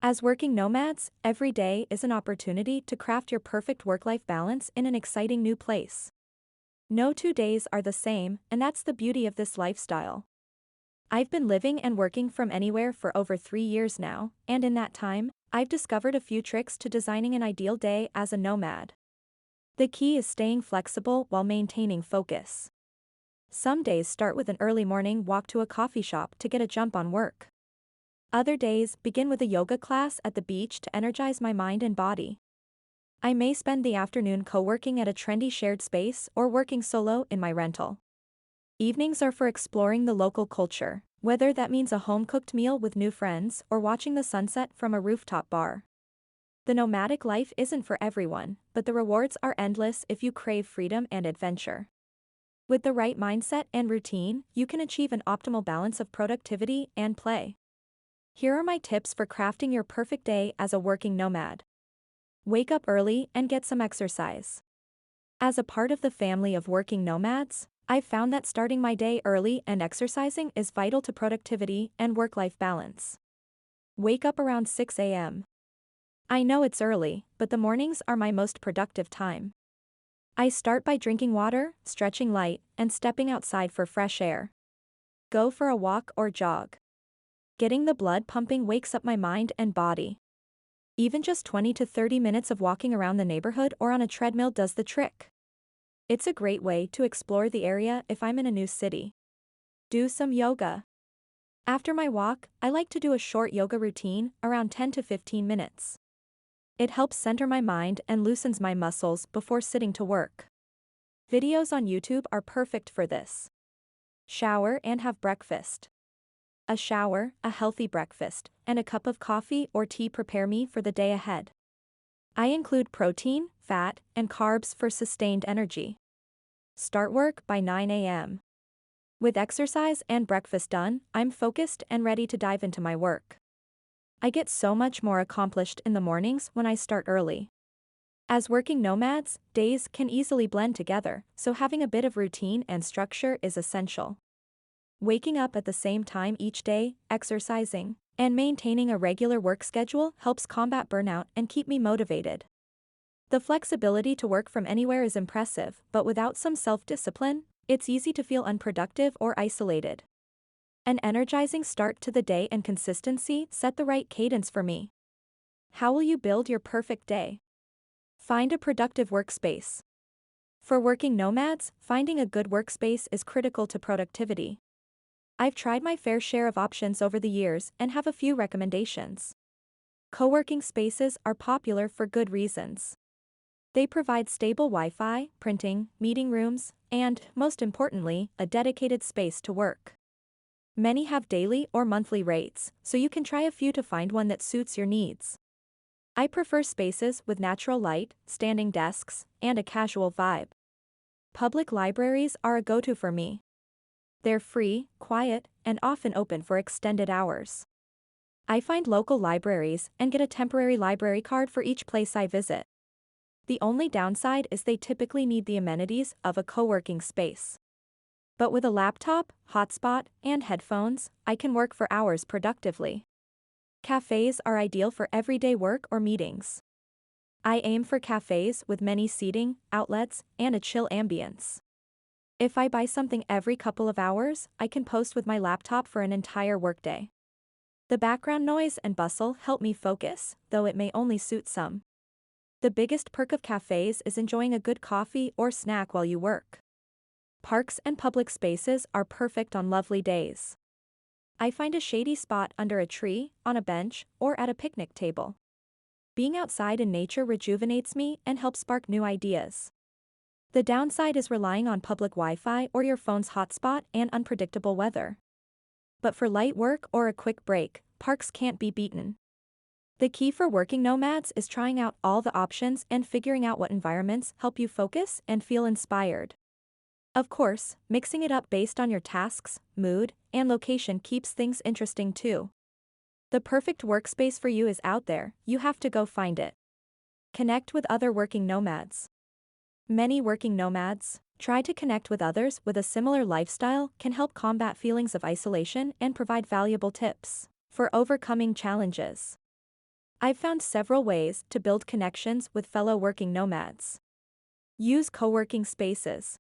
As working nomads, every day is an opportunity to craft your perfect work-life balance in an exciting new place. No 2 days are the same, and that's the beauty of this lifestyle. I've been living and working from anywhere for over 3 years now, and in that time, I've discovered a few tricks to designing an ideal day as a nomad. The key is staying flexible while maintaining focus. Some days start with an early morning walk to a coffee shop to get a jump on work. Other days begin with a yoga class at the beach to energize my mind and body. I may spend the afternoon co-working at a trendy shared space or working solo in my rental. Evenings are for exploring the local culture, whether that means a home-cooked meal with new friends or watching the sunset from a rooftop bar. The nomadic life isn't for everyone, but the rewards are endless if you crave freedom and adventure. With the right mindset and routine, you can achieve an optimal balance of productivity and play. Here are my tips for crafting your perfect day as a working nomad. Wake up early and get some exercise. As a part of the family of working nomads, I've found that starting my day early and exercising is vital to productivity and work-life balance. Wake up around 6 a.m. I know it's early, but the mornings are my most productive time. I start by drinking water, stretching light, and stepping outside for fresh air. Go for a walk or jog. Getting the blood pumping wakes up my mind and body. Even just 20 to 30 minutes of walking around the neighborhood or on a treadmill does the trick. It's a great way to explore the area if I'm in a new city. Do some yoga. After my walk, I like to do a short yoga routine, around 10 to 15 minutes. It helps center my mind and loosens my muscles before sitting to work. Videos on YouTube are perfect for this. Shower and have breakfast. A shower, a healthy breakfast, and a cup of coffee or tea prepare me for the day ahead. I include protein, fat, and carbs for sustained energy. Start work by 9 a.m. With exercise and breakfast done, I'm focused and ready to dive into my work. I get so much more accomplished in the mornings when I start early. As working nomads, days can easily blend together, so having a bit of routine and structure is essential. Waking up at the same time each day, exercising, and maintaining a regular work schedule helps combat burnout and keep me motivated. The flexibility to work from anywhere is impressive, but without some self-discipline, it's easy to feel unproductive or isolated. An energizing start to the day and consistency set the right cadence for me. How will you build your perfect day? Find a productive workspace. For working nomads, finding a good workspace is critical to productivity. I've tried my fair share of options over the years and have a few recommendations. Co-working spaces are popular for good reasons. They provide stable Wi-Fi, printing, meeting rooms, and, most importantly, a dedicated space to work. Many have daily or monthly rates, so you can try a few to find one that suits your needs. I prefer spaces with natural light, standing desks, and a casual vibe. Public libraries are a go-to for me. They're free, quiet, and often open for extended hours. I find local libraries and get a temporary library card for each place I visit. The only downside is they typically need the amenities of a co-working space. But with a laptop, hotspot, and headphones, I can work for hours productively. Cafes are ideal for everyday work or meetings. I aim for cafes with many seating, outlets, and a chill ambience. If I buy something every couple of hours, I can post with my laptop for an entire workday. The background noise and bustle help me focus, though it may only suit some. The biggest perk of cafes is enjoying a good coffee or snack while you work. Parks and public spaces are perfect on lovely days. I find a shady spot under a tree, on a bench, or at a picnic table. Being outside in nature rejuvenates me and helps spark new ideas. The downside is relying on public Wi-Fi or your phone's hotspot and unpredictable weather. But for light work or a quick break, parks can't be beaten. The key for working nomads is trying out all the options and figuring out what environments help you focus and feel inspired. Of course, mixing it up based on your tasks, mood, and location keeps things interesting too. The perfect workspace for you is out there, you have to go find it. Connect with other working nomads. Many working nomads try to connect with others with a similar lifestyle can help combat feelings of isolation and provide valuable tips for overcoming challenges. I've found several ways to build connections with fellow working nomads. Use co-working spaces.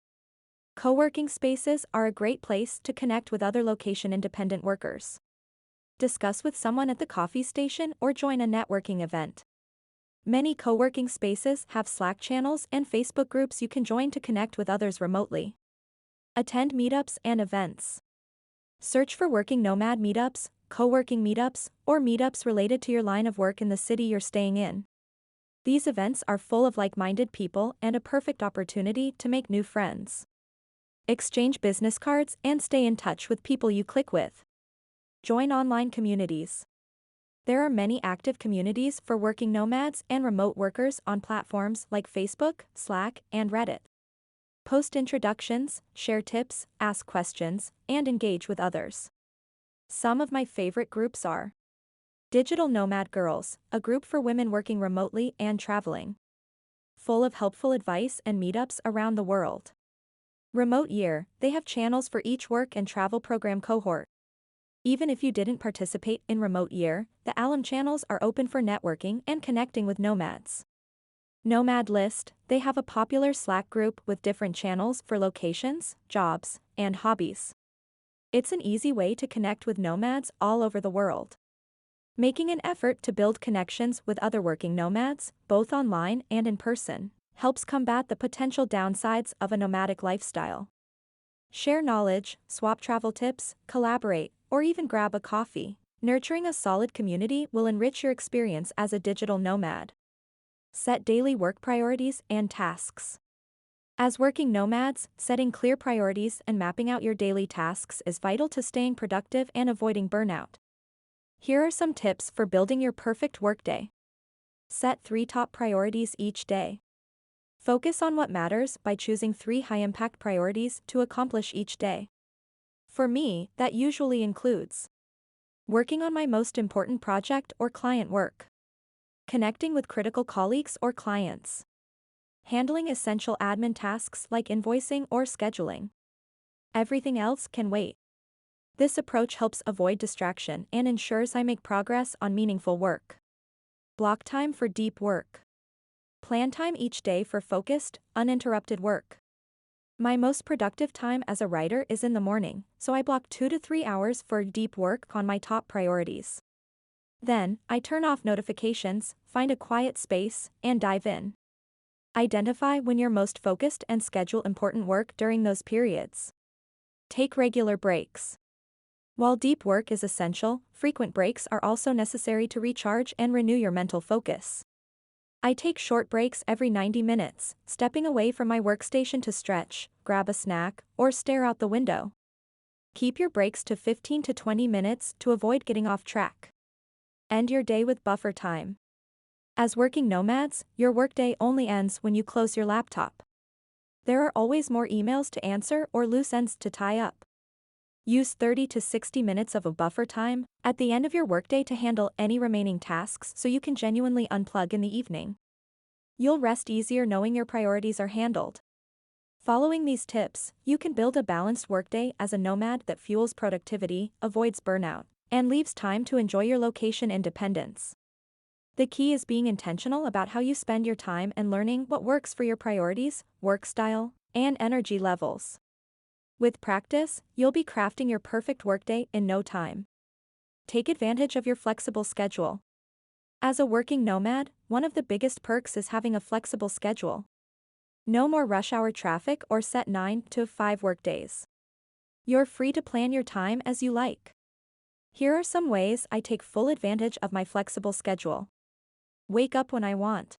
Co-working spaces are a great place to connect with other location-independent workers. Discuss with someone at the coffee station or join a networking event. Many co-working spaces have Slack channels and Facebook groups you can join to connect with others remotely. Attend meetups and events. Search for working nomad meetups, co-working meetups, or meetups related to your line of work in the city you're staying in. These events are full of like-minded people and a perfect opportunity to make new friends. Exchange business cards and stay in touch with people you click with. Join online communities. There are many active communities for working nomads and remote workers on platforms like Facebook, Slack, and Reddit. Post introductions, share tips, ask questions, and engage with others. Some of my favorite groups are Digital Nomad Girls, a group for women working remotely and traveling. Full of helpful advice and meetups around the world. Remote Year, they have channels for each work and travel program cohort. Even if you didn't participate in Remote Year, the alum channels are open for networking and connecting with nomads. Nomad List, they have a popular Slack group with different channels for locations, jobs, and hobbies. It's an easy way to connect with nomads all over the world. Making an effort to build connections with other working nomads, both online and in person, helps combat the potential downsides of a nomadic lifestyle. Share knowledge, swap travel tips, collaborate, or even grab a coffee. Nurturing a solid community will enrich your experience as a digital nomad. Set daily work priorities and tasks. As working nomads, setting clear priorities and mapping out your daily tasks is vital to staying productive and avoiding burnout. Here are some tips for building your perfect workday. Set 3 top priorities each day. Focus on what matters by choosing 3 high-impact priorities to accomplish each day. For me, that usually includes working on my most important project or client work, connecting with critical colleagues or clients, handling essential admin tasks like invoicing or scheduling. Everything else can wait. This approach helps avoid distraction and ensures I make progress on meaningful work. Block time for deep work. Plan time each day for focused, uninterrupted work. My most productive time as a writer is in the morning, so I block 2 to 3 hours for deep work on my top priorities. Then, I turn off notifications, find a quiet space, and dive in. Identify when you're most focused and schedule important work during those periods. Take regular breaks. While deep work is essential, frequent breaks are also necessary to recharge and renew your mental focus. I take short breaks every 90 minutes, stepping away from my workstation to stretch, grab a snack, or stare out the window. Keep your breaks to 15 to 20 minutes to avoid getting off track. End your day with buffer time. As working nomads, your workday only ends when you close your laptop. There are always more emails to answer or loose ends to tie up. Use 30 to 60 minutes of a buffer time at the end of your workday to handle any remaining tasks so you can genuinely unplug in the evening. You'll rest easier knowing your priorities are handled. Following these tips, you can build a balanced workday as a nomad that fuels productivity, avoids burnout, and leaves time to enjoy your location independence. The key is being intentional about how you spend your time and learning what works for your priorities, work style, and energy levels. With practice, you'll be crafting your perfect workday in no time. Take advantage of your flexible schedule. As a working nomad, one of the biggest perks is having a flexible schedule. No more rush hour traffic or set 9 to 5 workdays. You're free to plan your time as you like. Here are some ways I take full advantage of my flexible schedule. Wake up when I want.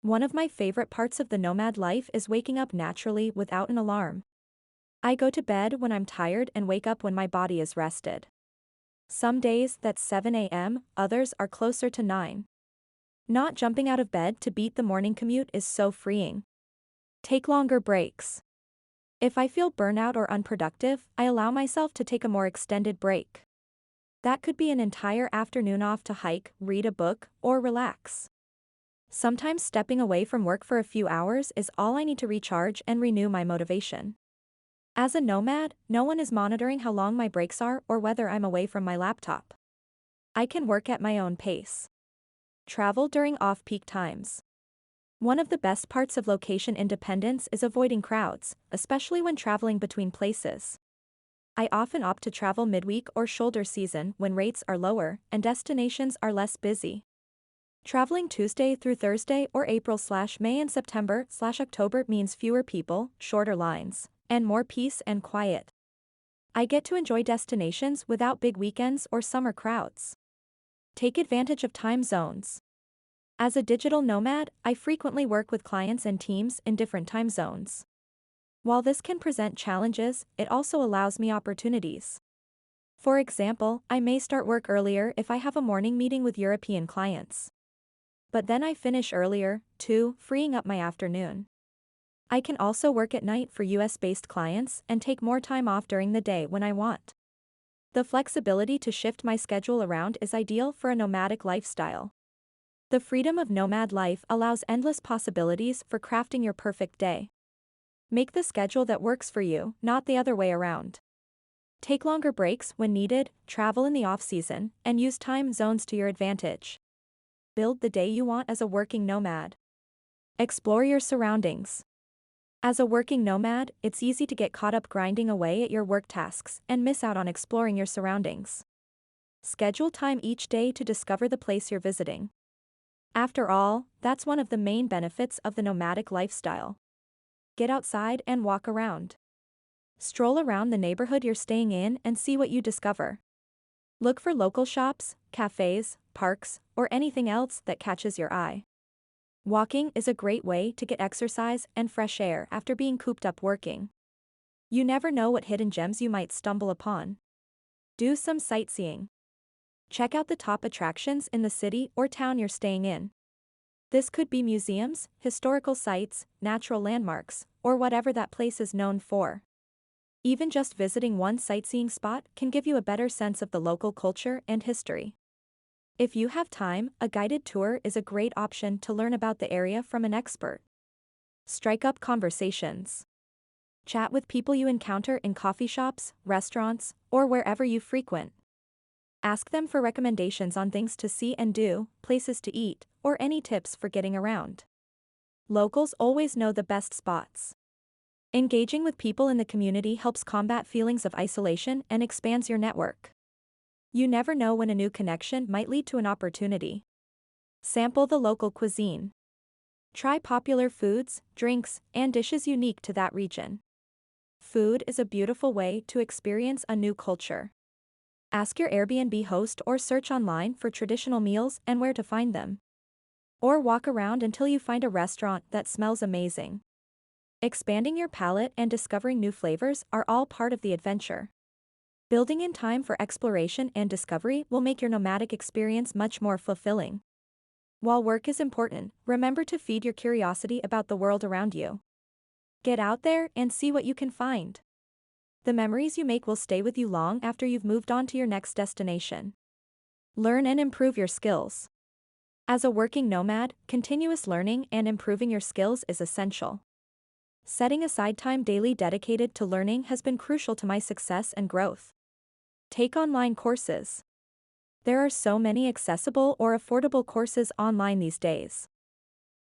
One of my favorite parts of the nomad life is waking up naturally without an alarm. I go to bed when I'm tired and wake up when my body is rested. Some days that's 7 a.m., others are closer to 9. Not jumping out of bed to beat the morning commute is so freeing. Take longer breaks. If I feel burnout or unproductive, I allow myself to take a more extended break. That could be an entire afternoon off to hike, read a book, or relax. Sometimes stepping away from work for a few hours is all I need to recharge and renew my motivation. As a nomad, no one is monitoring how long my breaks are or whether I'm away from my laptop. I can work at my own pace. Travel during off-peak times. One of the best parts of location independence is avoiding crowds, especially when traveling between places. I often opt to travel midweek or shoulder season when rates are lower and destinations are less busy. Traveling Tuesday through Thursday or April/May and September/October means fewer people, shorter lines, and more peace and quiet. I get to enjoy destinations without big weekends or summer crowds. Take advantage of time zones. As a digital nomad, I frequently work with clients and teams in different time zones. While this can present challenges, it also allows me opportunities. For example, I may start work earlier if I have a morning meeting with European clients. But then I finish earlier, too, freeing up my afternoon. I can also work at night for US-based clients and take more time off during the day when I want. The flexibility to shift my schedule around is ideal for a nomadic lifestyle. The freedom of nomad life allows endless possibilities for crafting your perfect day. Make the schedule that works for you, not the other way around. Take longer breaks when needed, travel in the off-season, and use time zones to your advantage. Build the day you want as a working nomad. Explore your surroundings. As a working nomad, it's easy to get caught up grinding away at your work tasks and miss out on exploring your surroundings. Schedule time each day to discover the place you're visiting. After all, that's one of the main benefits of the nomadic lifestyle. Get outside and walk around. Stroll around the neighborhood you're staying in and see what you discover. Look for local shops, cafes, parks, or anything else that catches your eye. Walking is a great way to get exercise and fresh air after being cooped up working. You never know what hidden gems you might stumble upon. Do some sightseeing. Check out the top attractions in the city or town you're staying in. This could be museums, historical sites, natural landmarks, or whatever that place is known for. Even just visiting one sightseeing spot can give you a better sense of the local culture and history. If you have time, a guided tour is a great option to learn about the area from an expert. Strike up conversations. Chat with people you encounter in coffee shops, restaurants, or wherever you frequent. Ask them for recommendations on things to see and do, places to eat, or any tips for getting around. Locals always know the best spots. Engaging with people in the community helps combat feelings of isolation and expands your network. You never know when a new connection might lead to an opportunity. Sample the local cuisine. Try popular foods, drinks, and dishes unique to that region. Food is a beautiful way to experience a new culture. Ask your Airbnb host or search online for traditional meals and where to find them. Or walk around until you find a restaurant that smells amazing. Expanding your palate and discovering new flavors are all part of the adventure. Building in time for exploration and discovery will make your nomadic experience much more fulfilling. While work is important, remember to feed your curiosity about the world around you. Get out there and see what you can find. The memories you make will stay with you long after you've moved on to your next destination. Learn and improve your skills. As a working nomad, continuous learning and improving your skills is essential. Setting aside time daily dedicated to learning has been crucial to my success and growth. Take online courses. There are so many accessible or affordable courses online these days.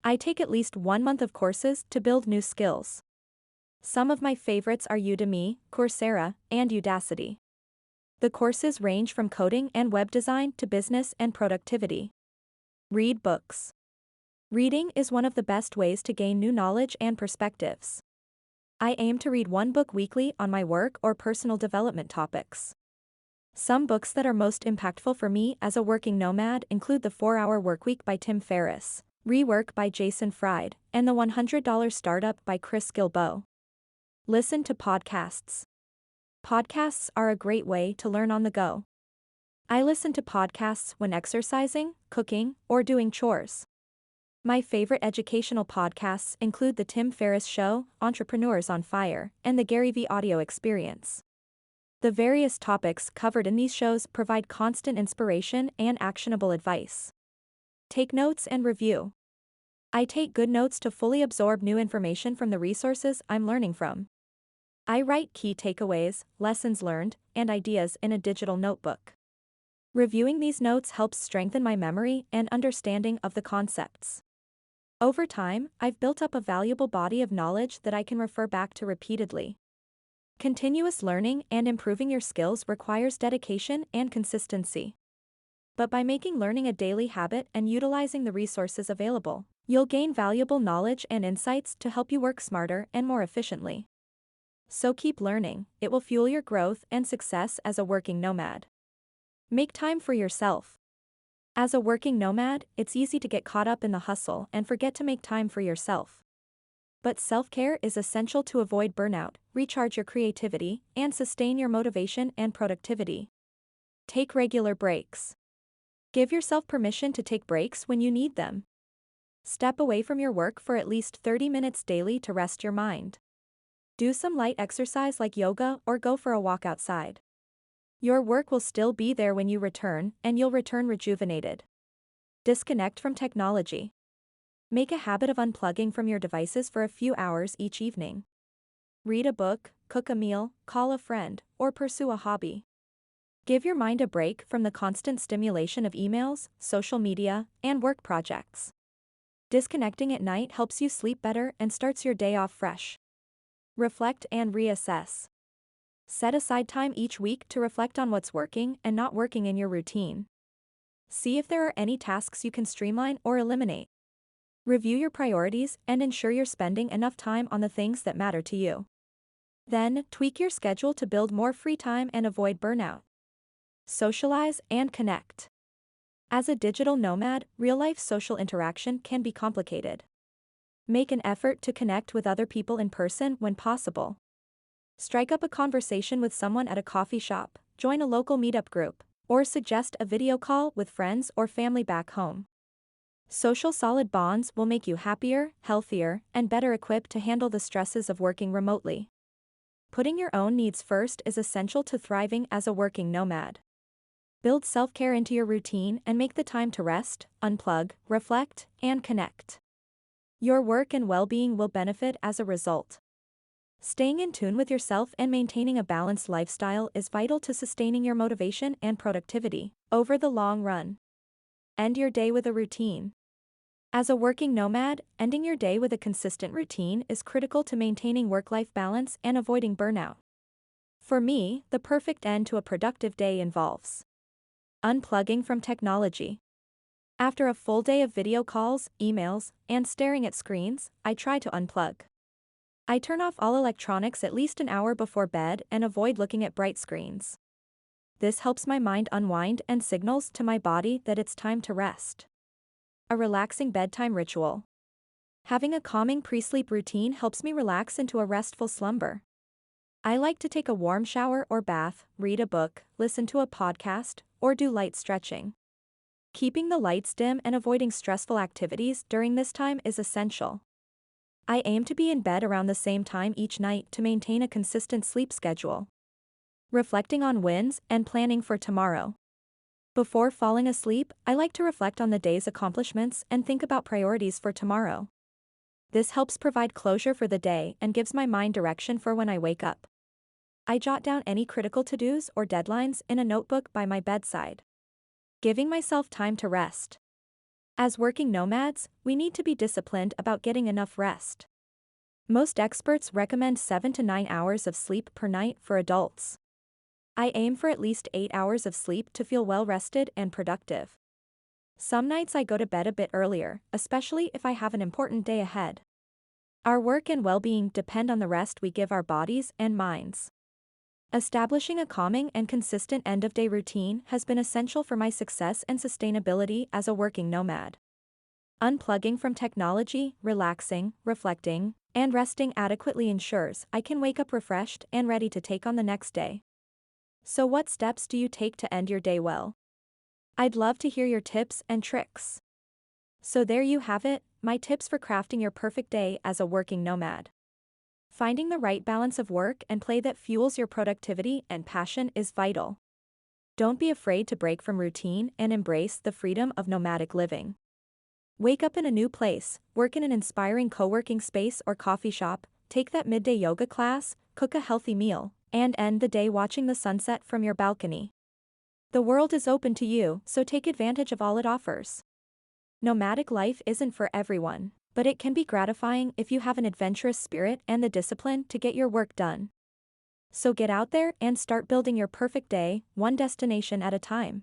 I take at least 1 month of courses to build new skills. Some of my favorites are Udemy, Coursera, and Udacity. The courses range from coding and web design to business and productivity. Read books. Reading is one of the best ways to gain new knowledge and perspectives. I aim to read 1 book weekly on my work or personal development topics. Some books that are most impactful for me as a working nomad include The 4-Hour Workweek by Tim Ferriss, Rework by Jason Fried, and The $100 Startup by Chris Gilbo. Listen to podcasts. Podcasts are a great way to learn on the go. I listen to podcasts when exercising, cooking, or doing chores. My favorite educational podcasts include The Tim Ferriss Show, Entrepreneurs on Fire, and The Gary Vee Audio Experience. The various topics covered in these shows provide constant inspiration and actionable advice. Take notes and review. I take good notes to fully absorb new information from the resources I'm learning from. I write key takeaways, lessons learned, and ideas in a digital notebook. Reviewing these notes helps strengthen my memory and understanding of the concepts. Over time, I've built up a valuable body of knowledge that I can refer back to repeatedly. Continuous learning and improving your skills requires dedication and consistency. But by making learning a daily habit and utilizing the resources available, you'll gain valuable knowledge and insights to help you work smarter and more efficiently. So keep learning, it will fuel your growth and success as a working nomad. Make time for yourself. As a working nomad, it's easy to get caught up in the hustle and forget to make time for yourself. But self-care is essential to avoid burnout, recharge your creativity, and sustain your motivation and productivity. Take regular breaks. Give yourself permission to take breaks when you need them. Step away from your work for at least 30 minutes daily to rest your mind. Do some light exercise like yoga or go for a walk outside. Your work will still be there when you return, and you'll return rejuvenated. Disconnect from technology. Make a habit of unplugging from your devices for a few hours each evening. Read a book, cook a meal, call a friend, or pursue a hobby. Give your mind a break from the constant stimulation of emails, social media, and work projects. Disconnecting at night helps you sleep better and starts your day off fresh. Reflect and reassess. Set aside time each week to reflect on what's working and not working in your routine. See if there are any tasks you can streamline or eliminate. Review your priorities and ensure you're spending enough time on the things that matter to you. Then, tweak your schedule to build more free time and avoid burnout. Socialize and connect. As a digital nomad, real-life social interaction can be complicated. Make an effort to connect with other people in person when possible. Strike up a conversation with someone at a coffee shop, join a local meetup group, or suggest a video call with friends or family back home. Social solid bonds will make you happier, healthier, and better equipped to handle the stresses of working remotely. Putting your own needs first is essential to thriving as a working nomad. Build self-care into your routine and make the time to rest, unplug, reflect, and connect. Your work and well-being will benefit as a result. Staying in tune with yourself and maintaining a balanced lifestyle is vital to sustaining your motivation and productivity over the long run. End your day with a routine. As a working nomad, ending your day with a consistent routine is critical to maintaining work-life balance and avoiding burnout. For me, the perfect end to a productive day involves unplugging from technology. After a full day of video calls, emails, and staring at screens, I try to unplug. I turn off all electronics at least an hour before bed and avoid looking at bright screens. This helps my mind unwind and signals to my body that it's time to rest. A relaxing bedtime ritual. Having a calming pre-sleep routine helps me relax into a restful slumber. I like to take a warm shower or bath, read a book, listen to a podcast, or do light stretching. Keeping the lights dim and avoiding stressful activities during this time is essential. I aim to be in bed around the same time each night to maintain a consistent sleep schedule. Reflecting on wins and planning for tomorrow. Before falling asleep, I like to reflect on the day's accomplishments and think about priorities for tomorrow. This helps provide closure for the day and gives my mind direction for when I wake up. I jot down any critical to-dos or deadlines in a notebook by my bedside. Giving myself time to rest. As working nomads, we need to be disciplined about getting enough rest. Most experts recommend 7 to 9 hours of sleep per night for adults. I aim for at least 8 hours of sleep to feel well rested and productive. Some nights I go to bed a bit earlier, especially if I have an important day ahead. Our work and well-being depend on the rest we give our bodies and minds. Establishing a calming and consistent end-of-day routine has been essential for my success and sustainability as a working nomad. Unplugging from technology, relaxing, reflecting, and resting adequately ensures I can wake up refreshed and ready to take on the next day. So what steps do you take to end your day well? I'd love to hear your tips and tricks. So there you have it, my tips for crafting your perfect day as a working nomad. Finding the right balance of work and play that fuels your productivity and passion is vital. Don't be afraid to break from routine and embrace the freedom of nomadic living. Wake up in a new place, work in an inspiring co-working space or coffee shop, take that midday yoga class, cook a healthy meal, and end the day watching the sunset from your balcony. The world is open to you, so take advantage of all it offers. Nomadic life isn't for everyone, but it can be gratifying if you have an adventurous spirit and the discipline to get your work done. So get out there and start building your perfect day, one destination at a time.